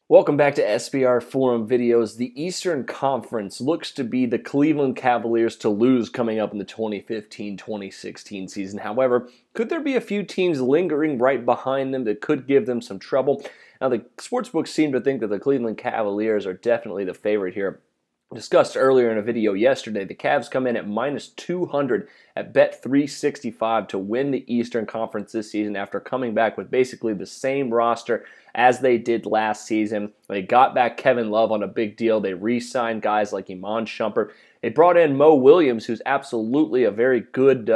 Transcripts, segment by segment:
Welcome back to SBR Forum Videos. The Eastern Conference looks to be the Cleveland Cavaliers to lose coming up in the 2015-2016 season. However, could there be a few teams lingering right behind them that could give them some trouble? Now, the sportsbooks seem to think that the Cleveland Cavaliers are definitely the favorite here. Discussed earlier in a video yesterday, the Cavs come in at minus 200 at Bet365 to win the Eastern Conference this season after coming back with basically the same roster as they did last season. They got back Kevin Love on a big deal. They re-signed guys like Iman Shumpert. They brought in Mo Williams, who's absolutely a very good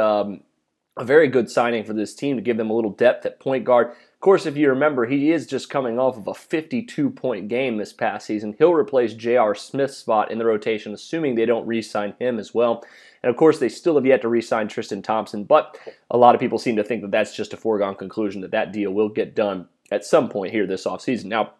signing for this team to give them a little depth at point guard. Of course, if you remember, he is just coming off of a 52-point game this past season. He'll replace J.R. Smith's spot in the rotation, assuming they don't re-sign him as well. And of course, they still have yet to re-sign Tristan Thompson, but a lot of people seem to think that that's just a foregone conclusion, that that deal will get done at some point here this offseason. Now,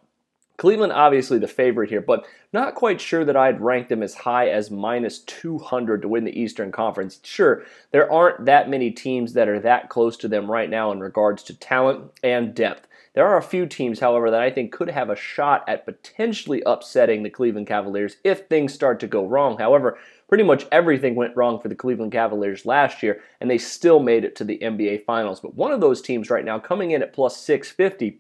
Cleveland obviously the favorite here, but not quite sure that I'd rank them as high as minus 200 to win the Eastern Conference. Sure, there aren't that many teams that are that close to them right now in regards to talent and depth. There are a few teams, however, that I think could have a shot at potentially upsetting the Cleveland Cavaliers if things start to go wrong. However, pretty much everything went wrong for the Cleveland Cavaliers last year, and they still made it to the NBA Finals. But one of those teams right now coming in at plus 650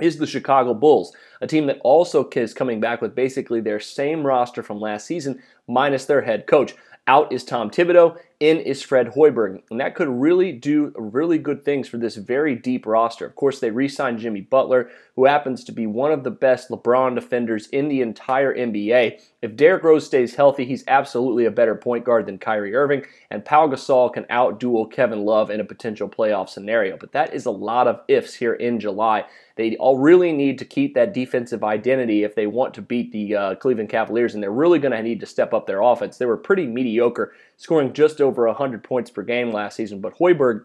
is the Chicago Bulls, a team that also is coming back with basically their same roster from last season, minus their head coach. Out is Tom Thibodeau, in is Fred Hoiberg, and that could really do really good things for this very deep roster. Of course, they re-signed Jimmy Butler, who happens to be one of the best LeBron defenders in the entire NBA. If Derrick Rose stays healthy, he's absolutely a better point guard than Kyrie Irving, and Pau Gasol can outduel Kevin Love in a potential playoff scenario. But that is a lot of ifs here in July. They all really need to keep that defensive identity if they want to beat the Cleveland Cavaliers, and they're really going to need to step up their offense. They were pretty mediocre, scoring just over 100 points per game last season, but Hoiberg,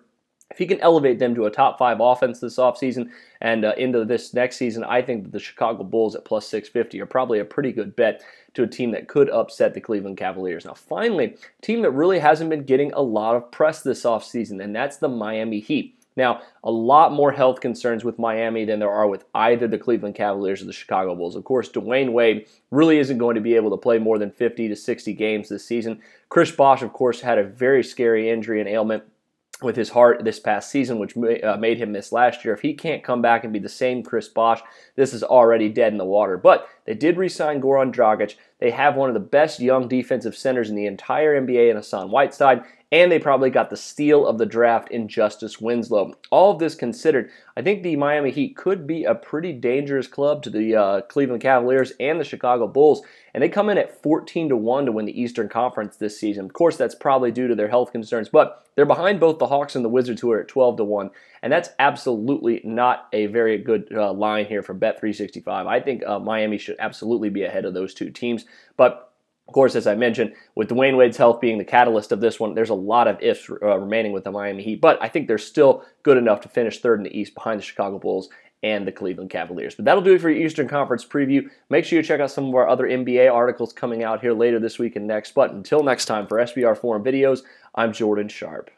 if he can elevate them to a top 5 offense this offseason and into this next season, I think that the Chicago Bulls at plus 650 are probably a pretty good bet to a team that could upset the Cleveland Cavaliers. Now, finally, a team that really hasn't been getting a lot of press this offseason, and that's the Miami Heat. Now, a lot more health concerns with Miami than there are with either the Cleveland Cavaliers or the Chicago Bulls. Of course, Dwayne Wade really isn't going to be able to play more than 50 to 60 games this season. Chris Bosh, of course, had a very scary injury and ailment with his heart this past season, which made him miss last year. If he can't come back and be the same Chris Bosh, this is already dead in the water. But they did re-sign Goran Dragic. They have one of the best young defensive centers in the entire NBA in Hassan Whiteside, and they probably got the steal of the draft in Justice Winslow. All of this considered, I think the Miami Heat could be a pretty dangerous club to the Cleveland Cavaliers and the Chicago Bulls, and they come in at 14-1 to win the Eastern Conference this season. Of course, that's probably due to their health concerns, but they're behind both the Hawks and the Wizards, who are at 12-1, and that's absolutely not a very good line here from Bet365. I think Miami should absolutely be ahead of those two teams, but of course, as I mentioned, with Dwayne Wade's health being the catalyst of this one, there's a lot of ifs remaining with the Miami Heat, but I think they're still good enough to finish third in the East behind the Chicago Bulls and the Cleveland Cavaliers. But that'll do it for your Eastern Conference preview. Make sure you check out some of our other NBA articles coming out here later this week and next. But until next time, for SBR Forum Videos, I'm Jordan Sharp.